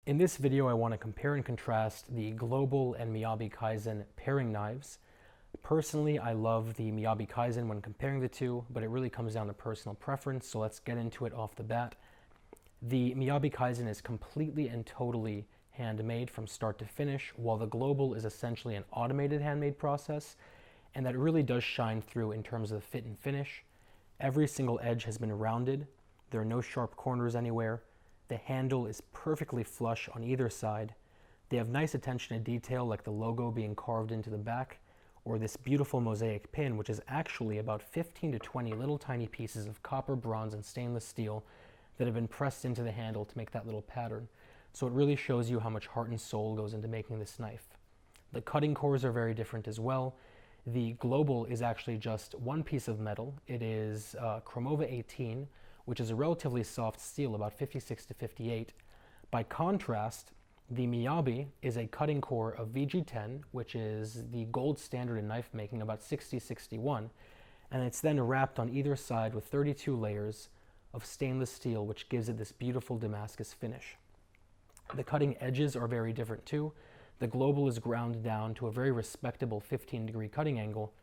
In this video, I want to compare and contrast the Global and Miyabi Kaizen paring knives. Personally, I love the Miyabi Kaizen when comparing the two, but it really comes down to personal preference, so let's get into it off the bat. The Miyabi Kaizen is completely and totally handmade from start to finish, while the Global is essentially an automated handmade process, and that really does shine through in terms of the fit and finish. Every single edge has been rounded. There are no sharp corners anywhere. The handle is perfectly flush on either side. They have nice attention to detail, like the logo being carved into the back, or this beautiful mosaic pin, which is actually about 15 to 20 little tiny pieces of copper, bronze, and stainless steel that have been pressed into the handle to make that little pattern. So it really shows you how much heart and soul goes into making this knife. The cutting cores are very different as well. The Global is actually just one piece of metal. It is Chromova 18, which is a relatively soft steel, about 56 to 58. By contrast, the Miyabi is a cutting core of VG10, which is the gold standard in knife making, about 60-61, and it's then wrapped on either side with 32 layers of stainless steel, which gives it this beautiful Damascus finish. The cutting edges are very different too. The Global is ground down to a very respectable 15-degree cutting angle,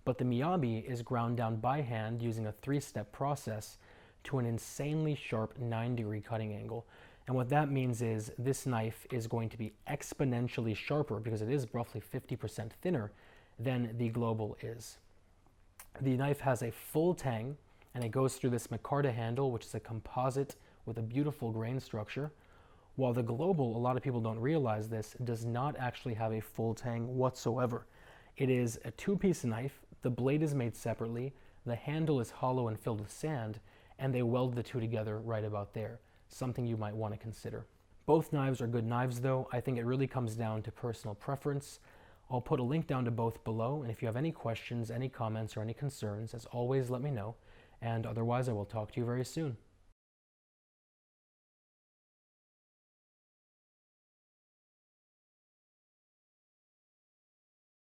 but the Miyabi is ground down by hand using a 3-step process to an insanely sharp 9-degree cutting angle. And what that means is this knife is going to be exponentially sharper because it is roughly 50% thinner than the Global is. The knife has a full tang, and it goes through this micarta handle, which is a composite with a beautiful grain structure, while the Global, a lot of people don't realize this, does not actually have a full tang whatsoever. It is a 2-piece knife. The blade is made separately, the handle is hollow and filled with sand, and they weld the two together right about there, something you might want to consider. Both knives are good knives though. I think it really comes down to personal preference. I'll put a link down to both below, and if you have any questions, any comments, or any concerns, as always, let me know, and otherwise I will talk to you very soon.